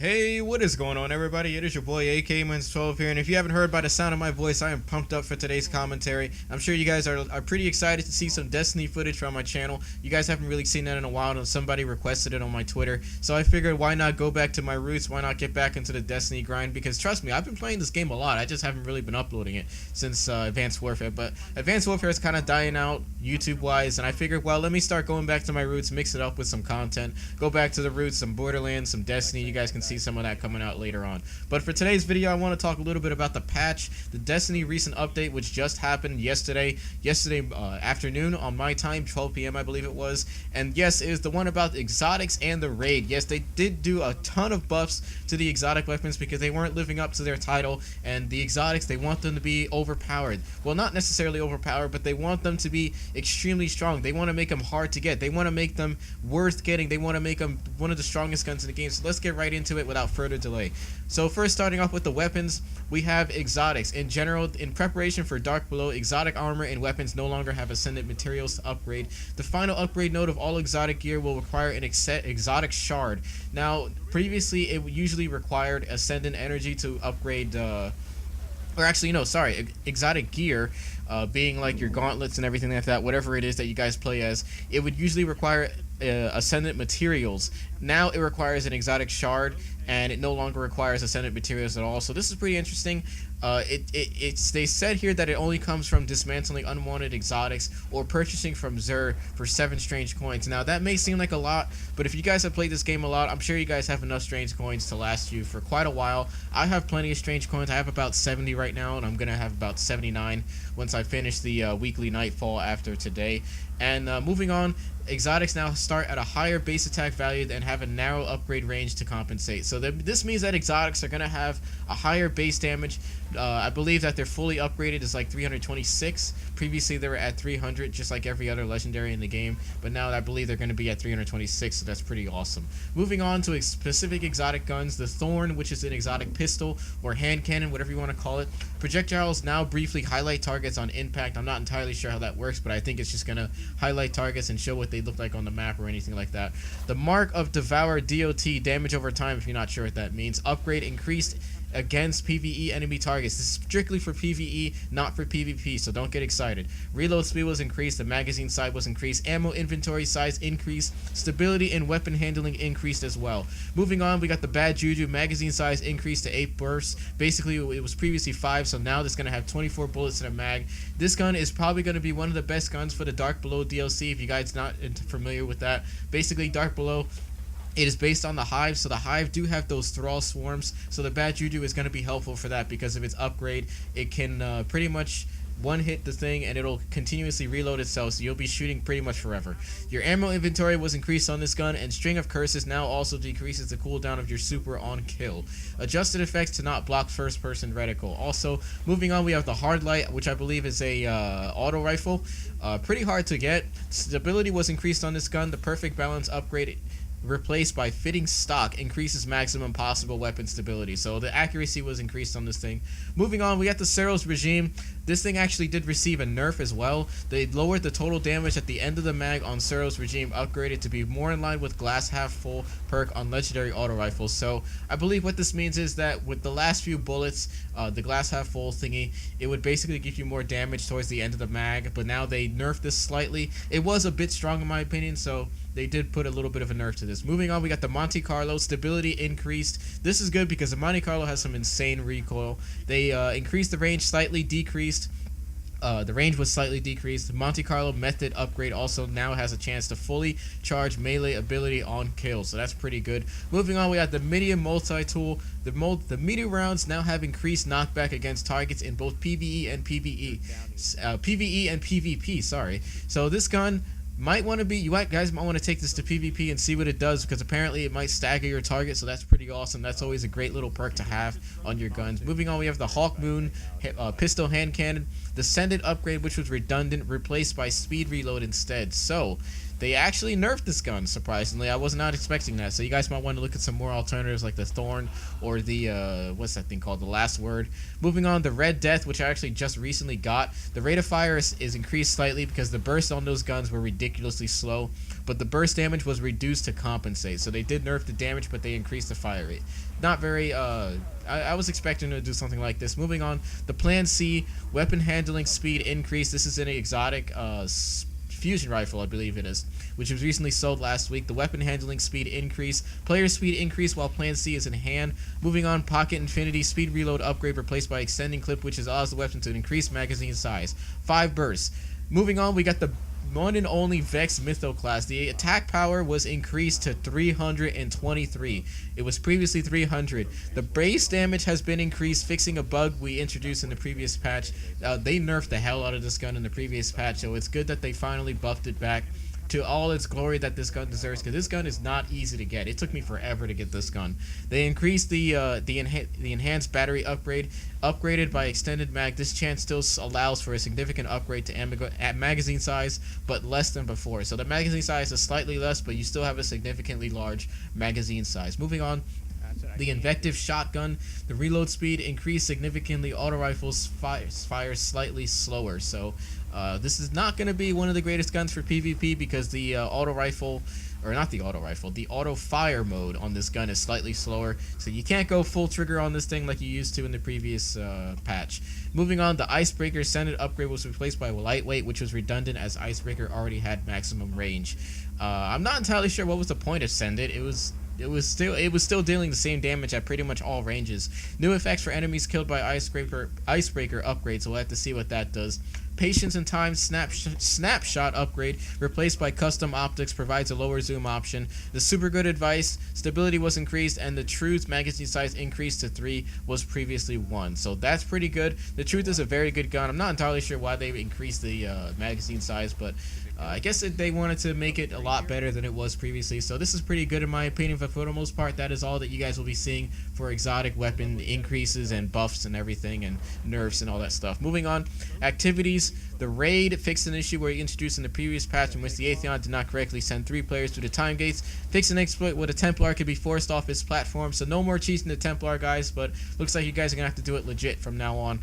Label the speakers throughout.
Speaker 1: Hey, what is going on, everybody? It is your boy AK-12 here, and if you haven't heard by the sound of my voice, I am pumped up for today's commentary. I'm sure you guys are pretty excited to see some Destiny footage from my channel. You guys haven't really seen that in a while, and somebody requested it on my Twitter, so I figured why not go back to my roots, why not get back into the Destiny grind, because trust me, I've been playing this game a lot. I just haven't really been uploading it since Advanced Warfare, but Advanced Warfare is kind of dying out YouTube-wise, and I figured, well, let me start going back to my roots, mix it up with some content, go back to the roots, some Borderlands, some Destiny. You guys can see some of that coming out later on. But for today's video, I want to talk a little bit about the patch, the Destiny recent update, which just happened yesterday afternoon on my time, 12 p.m. I believe it was. And yes, it is the one about the exotics and the raid. Yes, they did do a ton of buffs to the exotic weapons because they weren't living up to their title, and the exotics, they want them to be overpowered. Well, not necessarily overpowered, but they want them to be extremely strong. They want to make them hard to get. They want to make them worth getting. They want to make them one of the strongest guns in the game. So let's get right into it without further delay. So first, starting off with the weapons, we have exotics. In general, in preparation for Dark Below, exotic armor and weapons no longer have ascendant materials to upgrade. The final upgrade node of all exotic gear will require an exotic shard. Now, previously it usually required ascendant energy to upgrade exotic gear, being like your gauntlets and everything like that, whatever it is that you guys play as, it would usually require ascendant materials. Now it requires an exotic shard, and it no longer requires ascendant materials at all. So this is pretty interesting. They said here that it only comes from dismantling unwanted exotics or purchasing from Xur for 7 strange coins. Now that may seem like a lot, but if you guys have played this game a lot, I'm sure you guys have enough strange coins to last you for quite a while. I have plenty of strange coins. I have about 70 right now, and I'm gonna have about 79 once I finish the weekly nightfall after today. And moving on, exotics now start at a higher base attack value and have a narrow upgrade range to compensate. So this means that exotics are going to have a higher base damage. I believe that they're fully upgraded is like 326. Previously they were at 300, just like every other legendary in the game, but now I believe they're going to be at 326, so that's pretty awesome. Moving on to specific exotic guns, the Thorn, which is an exotic pistol or hand cannon, whatever you want to call it. Projectiles now briefly highlight targets on impact. I'm not entirely sure how that works, but I think it's just going to highlight targets and show what they look like on the map or anything like that. The mark of Devour, DOT, damage over time, if you're not sure what that means. Upgrade increased against PvE enemy targets. This is strictly for PvE, not for PvP, so don't get excited. Reload speed was increased, the magazine size was increased, ammo inventory size increased, stability and weapon handling increased as well. Moving on, we got the bad Juju, magazine size increased to 8 bursts. Basically, it was previously 5, so now it's going to have 24 bullets in a mag. This gun is probably going to be one of the best guns for the Dark Below DLC, if you guys not familiar with that. Basically, Dark Below, it is based on the Hive, so the Hive do have those Thrall swarms, so the bad Juju is going to be helpful for that because of its upgrade. It can pretty much one-hit the thing, and it'll continuously reload itself, so you'll be shooting pretty much forever. Your ammo inventory was increased on this gun, and String of Curses now also decreases the cooldown of your super on kill. Adjusted effects to not block first-person reticle. Also, moving on, we have the Hard Light, which I believe is a auto rifle. Pretty hard to get. Stability was increased on this gun. The Perfect Balance upgrade replaced by fitting stock increases maximum possible weapon stability, so the accuracy was increased on this thing. Moving on, we got the Cyril's regime. This thing actually did receive a nerf as well. They lowered the total damage at the end of the mag on Cyril's regime, upgraded to be more in line with glass half full perk on legendary auto rifles. So I believe what this means is that with the last few bullets, the glass half full thingy, it would basically give you more damage towards the end of the mag, but now they nerfed this slightly. It was a bit strong in my opinion, so they did put a little bit of a nerf to this. Moving on, we got the Monte Carlo. Stability increased. This is good because the Monte Carlo has some insane recoil. They increased the range slightly, decreased. The range was slightly decreased. The Monte Carlo method upgrade also now has a chance to fully charge melee ability on kills, so that's pretty good. Moving on, we got the Minion Multi-Tool. The meteor rounds now have increased knockback against targets in both PvE and PvP. Sorry. So this gun might want to be, you guys might want to take this to PvP and see what it does, because apparently it might stagger your target, so that's pretty awesome. That's always a great little perk to have on your guns. Moving on, we have the Hawkmoon Pistol hand cannon. The Sended upgrade, which was redundant, replaced by speed reload instead. So they actually nerfed this gun, surprisingly. I was not expecting that. So you guys might want to look at some more alternatives like the Thorn or the, what's that thing called? The Last Word. Moving on, the Red Death, which I actually just recently got. The rate of fire is increased slightly because the bursts on those guns were ridiculously slow, but the burst damage was reduced to compensate. So they did nerf the damage, but they increased the fire rate. Not very, I was expecting to do something like this. Moving on, the Plan C, weapon handling speed increase. This is an exotic fusion rifle, I believe it is, which was recently sold last week. The weapon handling speed increase, player speed increase while Plan C is in hand. Moving on, Pocket Infinity, speed reload upgrade replaced by extending clip, which allows the weapon to increase magazine size. 5 bursts. Moving on, we got the one and only Vex Mythoclast. The attack power was increased to 323. It was previously 300. The base damage has been increased, fixing a bug we introduced in the previous patch. They nerfed the hell out of this gun in the previous patch, so it's good that they finally buffed it back to all its glory that this gun deserves, because this gun is not easy to get. It took me forever to get this gun. They increased the enhanced battery upgrade, upgraded by extended mag. This chance still allows for a significant upgrade to magazine size, but less than before. So the magazine size is slightly less, but you still have a significantly large magazine size. Moving on, the Invective Shotgun, the reload speed increased significantly. Auto rifles fire slightly slower. So this is not going to be one of the greatest guns for PvP because the auto rifle, or not the auto rifle, the auto fire mode on this gun is slightly slower. So you can't go full trigger on this thing like you used to in the previous patch. Moving on, the Icebreaker Senate upgrade was replaced by Lightweight, which was redundant as Icebreaker already had maximum range. I'm not entirely sure what was the point of Send It. It was still dealing the same damage at pretty much all ranges. New effects for enemies killed by Icebreaker upgrade, so we'll have to see what that does. Patience and Time Snapshot upgrade replaced by Custom Optics provides a lower zoom option. The Super Good Advice stability was increased, and the Truth magazine size increased to 3, was previously 1. So that's pretty good. The Truth is a very good gun. I'm not entirely sure why they increased the magazine size, but I guess they wanted to make it a lot better than it was previously. So this is pretty good in my opinion, but for the most part, that is all that you guys will be seeing for exotic weapon increases and buffs and everything and nerfs and all that stuff. Moving on, activities. The Raid fixed an issue where he introduced in the previous patch in which the Atheon did not correctly send 3 players through the time gates. Fixed an exploit where the Templar could be forced off his platform. So no more cheating the Templar, guys, but looks like you guys are going to have to do it legit from now on.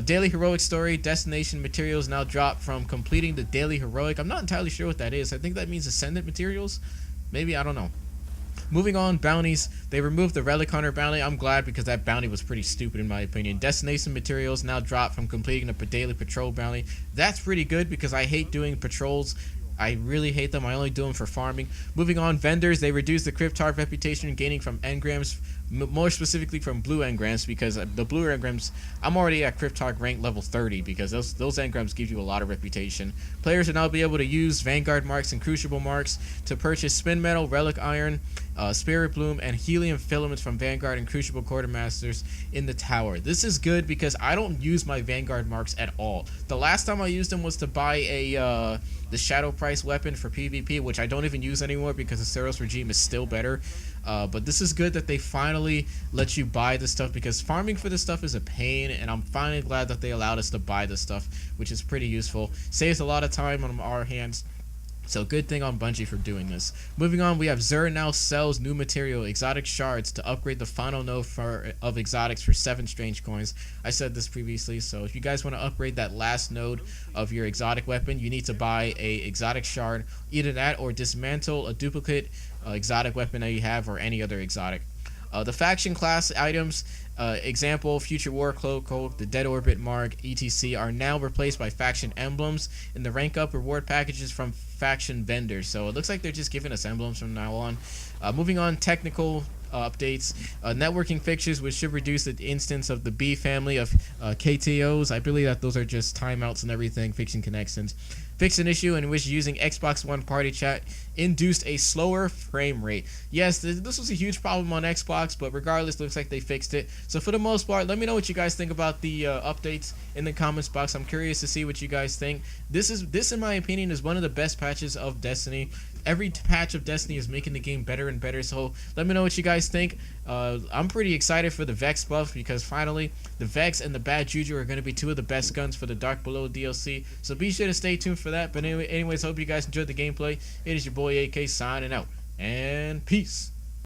Speaker 1: Daily Heroic Story, destination materials now drop from completing the Daily Heroic. I'm not entirely sure what that is. I think that means Ascendant materials. Maybe, I don't know. Moving on, bounties. They removed the Relic Hunter bounty. I'm glad because that bounty was pretty stupid in my opinion. Destination materials now drop from completing the daily patrol bounty. That's pretty good because I hate doing patrols. I really hate them. I only do them for farming. Moving on, vendors. They reduced the Cryptarch reputation gaining from engrams, more specifically from blue engrams, because the blue engrams, I'm already at Cryptarch rank level 30 because those engrams give you a lot of reputation. Players will now be able to use Vanguard marks and Crucible marks to purchase Spin Metal, Relic Iron, Spirit Bloom, and Helium filaments from Vanguard and Crucible Quartermasters in the tower. This is good because I don't use my Vanguard marks at all. The last time I used them was to buy the Shadow Price weapon for PvP, which I don't even use anymore because the Cyril's regime is still better. But this is good that they finally let you buy this stuff because farming for this stuff is a pain, and I'm finally glad that they allowed us to buy this stuff, which is pretty useful. Saves a lot of time on our hands. So good thing on Bungie for doing this. Moving on, we have Xur now sells new material, exotic shards, to upgrade the final node of exotics for 7 strange coins. I said this previously, so if you guys want to upgrade that last node of your exotic weapon, you need to buy a exotic shard. Either that or dismantle a duplicate exotic weapon that you have or any other exotic. The faction class items, example, Future War Cloak, the Dead Orbit Mark, etc. are now replaced by faction emblems in the rank up reward packages from faction vendors. So it looks like they're just giving us emblems from now on. Moving on, technical updates, networking fixtures, which should reduce the instance of the B family of KTOs. I believe that those are just timeouts and everything, fixing connections. Fixed an issue in which using Xbox One party chat induced a slower frame rate. Yes, this was a huge problem on Xbox, but regardless, looks like they fixed it. So for the most part, let me know what you guys think about the updates in the comments box. I'm curious to see what you guys think. This, in my opinion, is one of the best patches of Destiny. every patch of Destiny is making the game better and better. So let me know what you guys think. I'm pretty excited for the Vex buff because finally the Vex and the Bad Juju are going to be two of the best guns for the Dark Below DLC. So be sure to stay tuned for that. But anyways, hope you guys enjoyed the gameplay. It is your boy AK signing out, and peace.